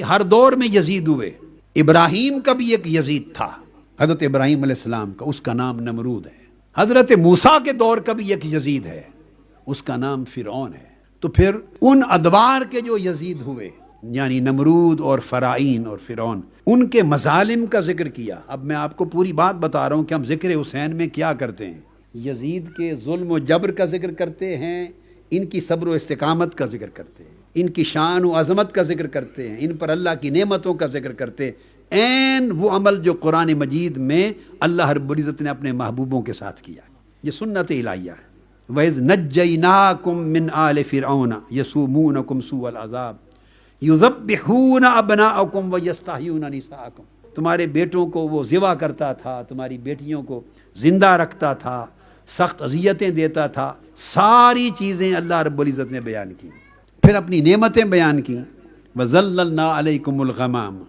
ہر دور میں یزید ہوئے. ابراہیم کا بھی ایک یزید تھا، حضرت ابراہیم علیہ السلام کا، اس کا نام نمرود ہے. حضرت موسیٰ کے دور کا بھی ایک یزید ہے، اس کا نام فرعون ہے. تو پھر ان ادوار کے جو یزید ہوئے، یعنی نمرود اور فرعون اور فرعون، ان کے مظالم کا ذکر کیا. اب میں آپ کو پوری بات بتا رہا ہوں کہ ہم ذکر حسین میں کیا کرتے ہیں. یزید کے ظلم و جبر کا ذکر کرتے ہیں، ان کی صبر و استقامت کا ذکر کرتے ہیں، ان کی شان و عظمت کا ذکر کرتے ہیں، ان پر اللہ کی نعمتوں کا ذکر کرتے ہیں. عین وہ عمل جو قرآن مجید میں اللہ رب العزت نے اپنے محبوبوں کے ساتھ کیا. یہ سنت الہیہ ہے. وَإِذْ نَجَّيْنَاكُمْ مِنْ آلِ فِرْعَوْنَ يَسُومُونَكُمْ سُوءَ الْعَذَابِ يُذَبِّحُونَ أَبْنَاءَكُمْ وَيَسْتَحْيُونَ نِسَاءَكُمْ. تمہارے بیٹوں کو وہ ذبح کرتا تھا، تمہاری بیٹیوں کو زندہ رکھتا تھا، سخت اذیتیں دیتا تھا. ساری چیزیں اللہ رب العزت نے بیان کی. پھر اپنی نعمتیں بیان کی. وَظَلَّلْنَا عَلَيْكُمُ الْغَمَامَ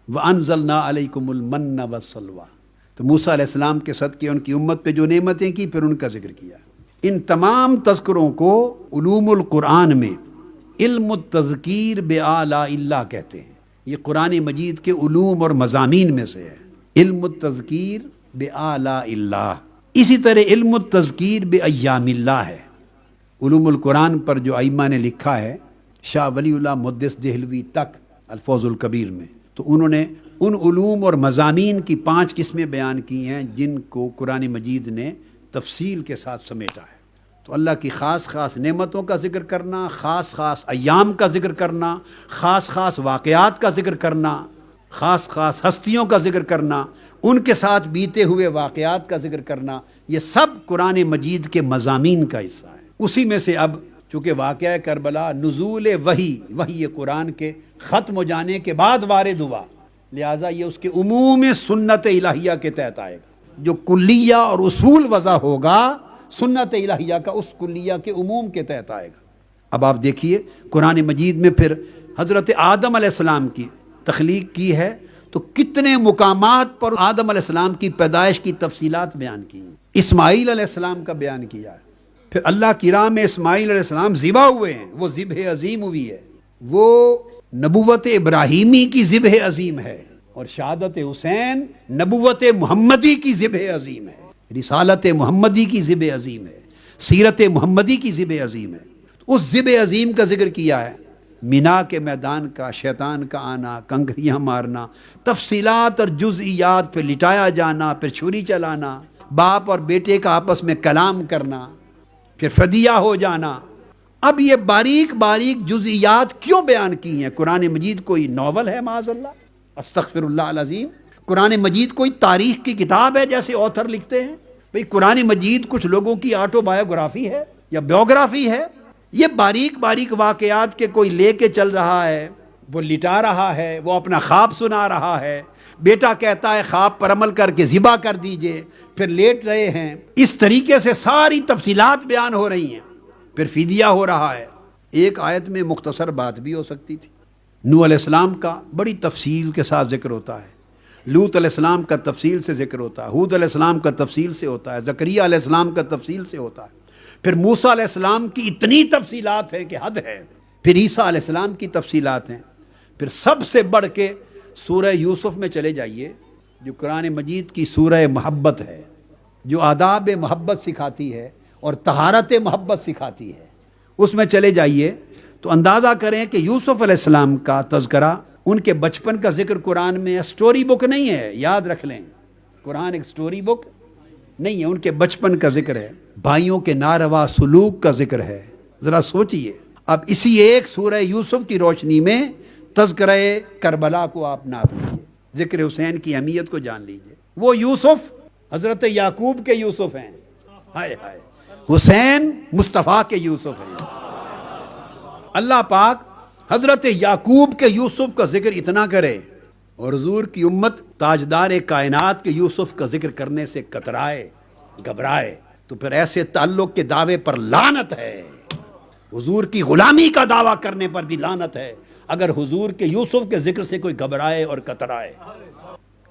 وَأَنزَلْنَا عَلَيْكُمُ الْمَنَّ وَالسَّلْوَىٰ. تو موسیٰ علیہ السلام کے صدقے ان کی امت پہ جو نعمتیں کی، پھر ان کا ذکر کیا. ان تمام تذکروں کو علوم القرآن میں علم التذکیر بآلاء اللہ کہتے ہیں. یہ قرآن مجید کے علوم اور مضامین میں سے ہے، علم التذکیر بآلاء اللہ. اسی طرح علم التذکیر بایام اللہ ہے. علوم القرآن پر جو ائمہ نے لکھا ہے، شاہ ولی اللہ محدث دہلوی تک الفوز الکبیر میں، تو انہوں نے ان علوم اور مضامین کی 5 قسمیں بیان کی ہیں جن کو قرآن مجید نے تفصیل کے ساتھ سمیٹا ہے. تو اللہ کی خاص خاص نعمتوں کا ذکر کرنا، خاص خاص ایام کا ذکر کرنا، خاص خاص واقعات کا ذکر کرنا، خاص خاص ہستیوں کا ذکر کرنا، ان کے ساتھ بیتے ہوئے واقعات کا ذکر کرنا، یہ سب قرآن مجید کے مضامین کا حصہ ہے. اسی میں سے اب چونکہ واقعہ کربلا نزول وحی قرآن کے ختم ہو جانے کے بعد وارد ہوا، لہٰذا یہ اس کے عموم سنت الہیہ کے تحت آئے گا. جو کلیہ اور اصول وضع ہوگا سنت الہیہ کا، اس کلیہ کے عموم کے تحت آئے گا. اب آپ دیکھیے قرآن مجید میں پھر حضرت آدم علیہ السلام کی تخلیق کی ہے، تو کتنے مقامات پر آدم علیہ السلام کی پیدائش کی تفصیلات بیان کی ہیں. اسماعیل علیہ السلام کا بیان کیا ہے. پھر اللہ کی راہ میں اسماعیل علیہ السلام ذبح ہوئے ہیں، وہ ذبح عظیم ہوئی ہے. وہ نبوت ابراہیمی کی ذبح عظیم ہے، اور شہادت حسین نبوت محمدی کی ذبح عظیم ہے، رسالت محمدی کی ذبح عظیم ہے، سیرت محمدی کی ذبح عظیم ہے. اس ذبح عظیم کا ذکر کیا ہے. مینا کے میدان کا، شیطان کا آنا، کنکریاں مارنا، تفصیلات اور جزئیات، پہ لٹایا جانا، پھر چھری چلانا، باپ اور بیٹے کا آپس میں کلام کرنا، پھر فدیہ ہو جانا. اب یہ باریک باریک جزئیات کیوں بیان کی ہیں؟ قرآن مجید کوئی ناول ہے معاذ اللہ؟ استغفر اللہ العظیم. قرآن مجید کوئی تاریخ کی کتاب ہے جیسے آتھر لکھتے ہیں؟ بھئی قرآن مجید کچھ لوگوں کی آٹو بایوگرافی ہے یا بیوگرافی ہے؟ یہ باریک باریک واقعات کے کوئی لے کے چل رہا ہے، وہ لٹا رہا ہے، وہ اپنا خواب سنا رہا ہے، بیٹا کہتا ہے خواب پر عمل کر کے ذبح کر دیجئے، پھر لیٹ رہے ہیں. اس طریقے سے ساری تفصیلات بیان ہو رہی ہیں، پھر فدیہ ہو رہا ہے. ایک آیت میں مختصر بات بھی ہو سکتی تھی. نوح علیہ السلام کا بڑی تفصیل کے ساتھ ذکر ہوتا ہے، لوط علیہ السلام کا تفصیل سے ذکر ہوتا ہے، ہود علیہ السلام کا تفصیل سے ہوتا ہے، زکریا علیہ السلام کا تفصیل سے ہوتا ہے. پھر موسیٰ علیہ السلام کی اتنی تفصیلات ہیں کہ حد ہے. پھر عیسیٰ علیہ السلام کی تفصیلات ہیں. پھر سب سے بڑھ کے سورہ یوسف میں چلے جائیے، جو قرآن مجید کی سورہ محبت ہے، جو آداب محبت سکھاتی ہے اور طہارت محبت سکھاتی ہے. اس میں چلے جائیے تو اندازہ کریں کہ یوسف علیہ السلام کا تذکرہ، ان کے بچپن کا ذکر قرآن میں سٹوری بک نہیں ہے. یاد رکھ لیں، قرآن ایک سٹوری بک نہیں ہے، ان کے بچپن کا ذکر ہے، بھائیوں کے ناروا سلوک کا ذکر ہے. ذرا سوچئے. اب اسی ایک سورہ یوسف کی روشنی میں تذکرہ کربلا کو آپ ناپ لیجیے، ذکر حسین کی اہمیت کو جان لیجیے. وہ یوسف حضرت یعقوب کے یوسف ہیں، ہائے ہائے، حسین مصطفیٰ کے یوسف ہیں. اللہ پاک حضرت یعقوب کے یوسف کا ذکر اتنا کرے اور حضور کی امت تاجدار کائنات کے یوسف کا ذکر کرنے سے کترائے، گھبرائے، تو پھر ایسے تعلق کے دعوے پر لعنت ہے. حضور کی غلامی کا دعویٰ کرنے پر بھی لعنت ہے اگر حضور کے یوسف کے ذکر سے کوئی گھبرائے اور کترائے.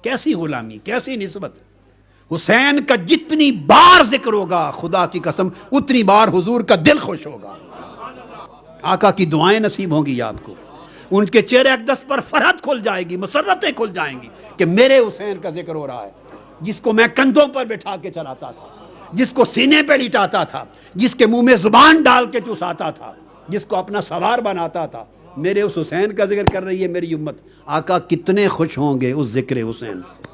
کیسی غلامی، کیسی نسبت. حسین کا جتنی بار ذکر ہوگا خدا کی قسم اتنی بار حضور کا دل خوش ہوگا. آقا کی دعائیں نصیب ہوں گی آپ کو. ان کے چہرے اقدس پر فرحت کھل جائے گی، مسرتیں کھل جائیں گی کہ میرے حسین کا ذکر ہو رہا ہے، جس کو میں کندھوں پر بٹھا کے چلاتا تھا، جس کو سینے پہ لٹاتا تھا، جس کے منہ میں زبان ڈال کے چوساتا تھا، جس کو اپنا سوار بناتا تھا، میرے اس حسین کا ذکر کر رہی ہے میری امت۔ آقا کتنے خوش ہوں گے اس ذکر حسین سے۔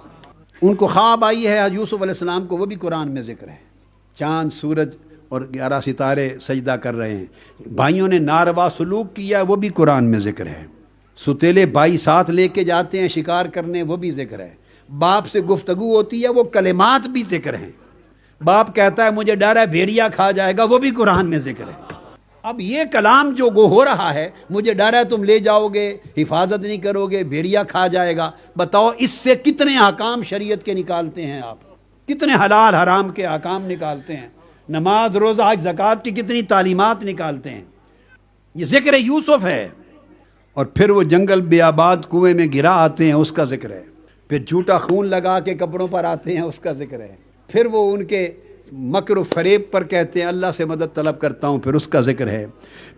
ان کو خواب آئی ہے یوسف علیہ السلام کو، وہ بھی قرآن میں ذکر ہے، چاند سورج اور 11 ستارے سجدہ کر رہے ہیں، بھائیوں نے ناروا سلوک کیا وہ بھی قرآن میں ذکر ہے، ستیلے بھائی ساتھ لے کے جاتے ہیں شکار کرنے وہ بھی ذکر ہے، باپ سے گفتگو ہوتی ہے وہ کلمات بھی ذکر ہیں، باپ کہتا ہے مجھے ڈر ہے بھیڑیا کھا جائے گا وہ بھی قرآن میں ذکر ہے۔ اب یہ کلام جو ہو رہا ہے، مجھے ڈر ہے تم لے جاؤ گے حفاظت نہیں کرو گے بھیڑیا کھا جائے گا، بتاؤ اس سے کتنے احکام شریعت کے نکالتے ہیں آپ، کتنے حلال حرام کے احکام نکالتے ہیں، نماز روزہ حج زکوٰۃ کی کتنی تعلیمات نکالتے ہیں۔ یہ ذکر یوسف ہے۔ اور پھر وہ جنگل بیاباد کنویں میں گرا آتے ہیں اس کا ذکر ہے، پھر جھوٹا خون لگا کے کپڑوں پر آتے ہیں اس کا ذکر ہے، پھر وہ ان کے مکر و فریب پر کہتے ہیں اللہ سے مدد طلب کرتا ہوں پھر اس کا ذکر ہے،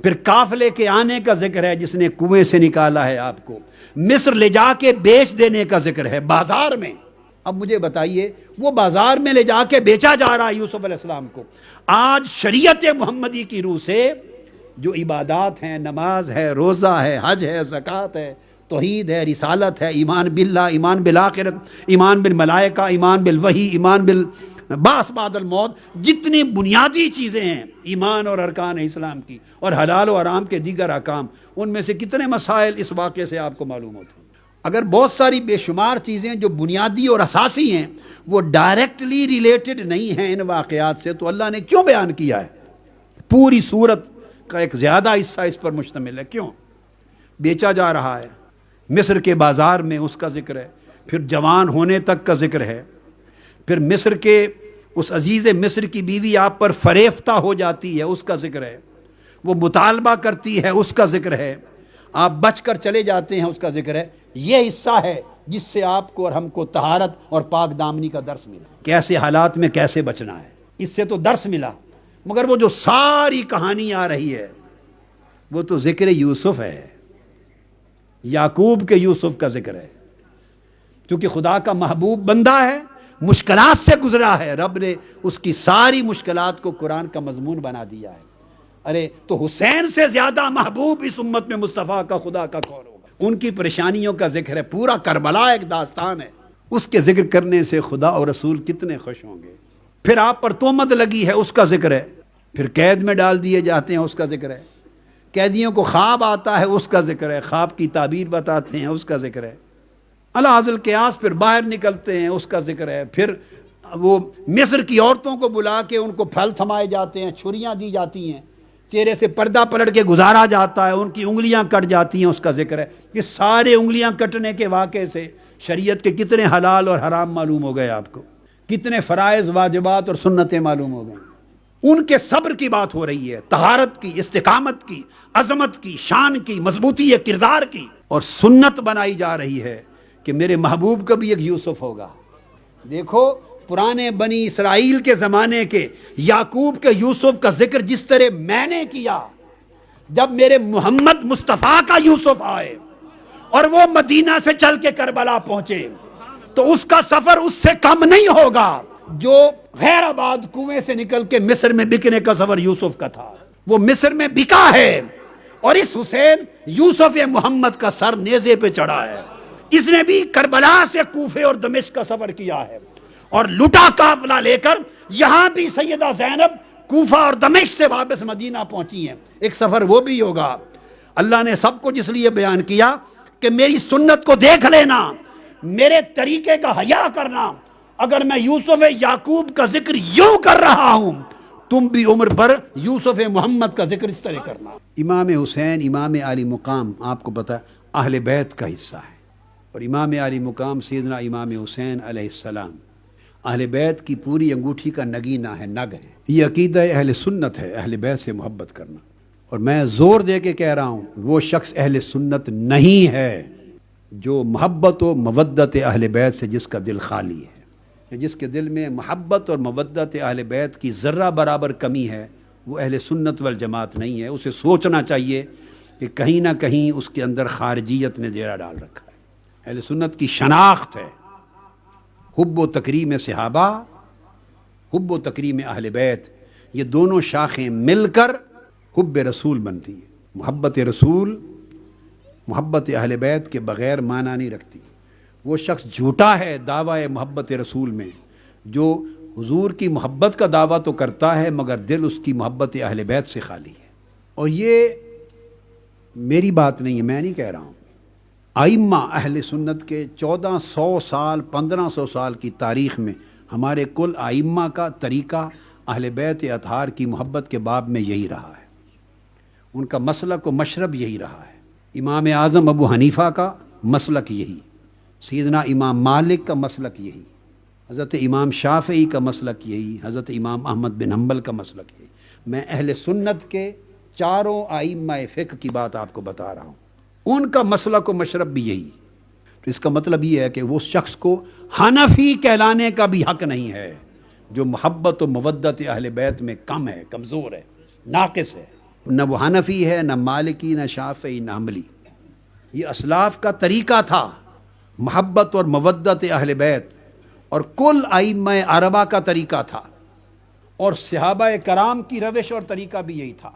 پھر قافلے کے آنے کا ذکر ہے جس نے کنویں سے نکالا ہے آپ کو، مصر لے جا کے بیچ دینے کا ذکر ہے بازار میں۔ اب مجھے بتائیے وہ بازار میں لے جا کے بیچا جا رہا ہے یوسف علیہ السلام کو، آج شریعت محمدی کی روح سے جو عبادات ہیں، نماز ہے، روزہ ہے، حج ہے، زکوٰۃ ہے، توحید ہے، رسالت ہے، ایمان باللہ، ایمان بالآخرت، ایمان بالملائکہ، ایمان بالوحی، ایمان بالبعث بعد الموت، جتنی بنیادی چیزیں ہیں ایمان اور ارکان اسلام کی، اور حلال و حرام کے دیگر احکام، ان میں سے کتنے مسائل اس واقعے سے آپ کو معلوم ہوتے ہیں۔ اگر بہت ساری بے شمار چیزیں جو بنیادی اور اساسی ہیں وہ ڈائریکٹلی ریلیٹڈ نہیں ہیں ان واقعات سے، تو اللہ نے کیوں بیان کیا ہے؟ پوری سورت کا ایک زیادہ حصہ اس پر مشتمل ہے۔ کیوں؟ بیچا جا رہا ہے، مصر کے بازار میں اس کا ذکر ہے، پھر جوان ہونے تک کا ذکر ہے، پھر مصر کے اس عزیز مصر کی بیوی آپ پر فریفتہ ہو جاتی ہے اس کا ذکر ہے، وہ مطالبہ کرتی ہے اس کا ذکر ہے، آپ بچ کر چلے جاتے ہیں اس کا ذکر ہے۔ یہ حصہ ہے جس سے آپ کو اور ہم کو طہارت اور پاک دامنی کا درس ملا، کیسے حالات میں کیسے بچنا ہے، اس سے تو درس ملا۔ مگر وہ جو ساری کہانی آ رہی ہے وہ تو ذکر یوسف ہے، یعقوب کے یوسف کا ذکر ہے، کیونکہ خدا کا محبوب بندہ ہے، مشکلات سے گزرا ہے، رب نے اس کی ساری مشکلات کو قرآن کا مضمون بنا دیا ہے۔ ارے تو حسین سے زیادہ محبوب اس امت میں مصطفیٰ کا خدا کا کون ہوگا؟ ان کی پریشانیوں کا ذکر ہے، پورا کربلا ایک داستان ہے، اس کے ذکر کرنے سے خدا اور رسول کتنے خوش ہوں گے۔ پھر آپ پر تہمت لگی ہے اس کا ذکر ہے، پھر قید میں ڈال دیے جاتے ہیں اس کا ذکر ہے، قیدیوں کو خواب آتا ہے اس کا ذکر ہے، خواب کی تعبیر بتاتے ہیں اس کا ذکر ہے، الحاصل القیاس پھر باہر نکلتے ہیں اس کا ذکر ہے، پھر وہ مصر کی عورتوں کو بلا کے ان کو پھل تھمائے جاتے ہیں، چھریاں دی جاتی ہیں، چہرے سے پردہ پلٹ کے گزارا جاتا ہے، ان کی انگلیاں کٹ جاتی ہیں اس کا ذکر ہے۔ یہ سارے انگلیاں کٹنے کے واقعے سے شریعت کے کتنے حلال اور حرام معلوم ہو گئے آپ کو، کتنے فرائض واجبات اور سنتیں معلوم ہو گئیں۔ ان کے صبر کی بات ہو رہی ہے، طہارت کی، استقامت کی، عظمت کی، شان کی، مضبوطی کردار کی، اور سنت بنائی جا رہی ہے کہ میرے محبوب کا بھی ایک یوسف ہوگا۔ دیکھو پرانے بنی اسرائیل کے زمانے کے یعقوب کے یوسف کا ذکر جس طرح میں نے کیا، جب میرے محمد مصطفیٰ کا یوسف آئے اور وہ مدینہ سے چل کے کربلا پہنچے، تو اس کا سفر اس سے کم نہیں ہوگا جو غیر آباد کنویں سے نکل کے مصر میں بکنے کا سفر یوسف کا تھا۔ وہ مصر میں بکا ہے، اور اس حسین یوسف محمد کا سر نیزے پہ چڑھا ہے، اس نے بھی کربلا سے کوفے اور دمشق کا سفر کیا ہے، اور لٹا قافلہ لے کر یہاں بھی سیدہ زینب کوفہ اور دمشق سے واپس مدینہ پہنچی ہیں، ایک سفر وہ بھی ہوگا۔ اللہ نے سب کو اس لیے بیان کیا کہ میری سنت کو دیکھ لینا، میرے طریقے کا حیا کرنا۔ اگر میں یوسف یعقوب کا ذکر یوں کر رہا ہوں، تم بھی عمر پر یوسف محمد کا ذکر اس طرح کرنا۔ امام حسین امام علی مقام آپ کو پتہ اہل بیت کا حصہ ہے، اور امام علی مقام سیدنا امام حسین علیہ السلام اہل بیت کی پوری انگوٹھی کا نگینہ ہے، نگ ہے۔ یہ عقیدہ اہل سنت ہے، اہل بیت سے محبت کرنا، اور میں زور دے کے کہہ رہا ہوں وہ شخص اہل سنت نہیں ہے جو محبت و مودت اہل بیت سے جس کا دل خالی ہے، جس کے دل میں محبت اور مودت اہل بیت کی ذرہ برابر کمی ہے، وہ اہل سنت والجماعت نہیں ہے۔ اسے سوچنا چاہیے کہ کہیں نہ کہیں اس کے اندر خارجیت نے ڈیرا ڈال رکھا ہے۔ اہل سنت کی شناخت ہے حب و تکریم صحابہ، حب و تکریم اہل بیت، یہ دونوں شاخیں مل کر حب رسول بنتی ہیں۔ محبت رسول محبت اہل بیت کے بغیر معنی نہیں رکھتی۔ وہ شخص جھوٹا ہے دعویٰ محبت رسول میں جو حضور کی محبت کا دعویٰ تو کرتا ہے مگر دل اس کی محبت اہل بیت سے خالی ہے۔ اور یہ میری بات نہیں ہے، میں نہیں کہہ رہا ہوں، ائمہ اہل سنت کے 1400 سال 1500 سال کی تاریخ میں ہمارے کل ائمہ کا طریقہ اہل بیت اطہار کی محبت کے باب میں یہی رہا ہے، ان کا مسلک و مشرب یہی رہا ہے۔ امام اعظم ابو حنیفہ کا مسلک یہی، سیدنا امام مالک کا مسلک یہی، حضرت امام شافعی کا مسلک یہی، حضرت امام احمد بن حنبل کا مسلک یہی۔ میں اہل سنت کے چاروں ائمہ فقہ کی بات آپ کو بتا رہا ہوں، ان کا مسلک و مشرب بھی یہی۔ تو اس کا مطلب یہ ہے کہ وہ شخص کو حنفی کہلانے کا بھی حق نہیں ہے جو محبت و مودت اہل بیت میں کم ہے، کمزور ہے، ناقص ہے۔ نہ وہ حنفی ہے، نہ مالکی، نہ شافعی، نہ حنبلی۔ یہ اسلاف کا طریقہ تھا، محبت اور مودت اہل بیت، اور کل ائمہ اربعہ کا طریقہ تھا، اور صحابہ کرام کی روش اور طریقہ بھی یہی تھا۔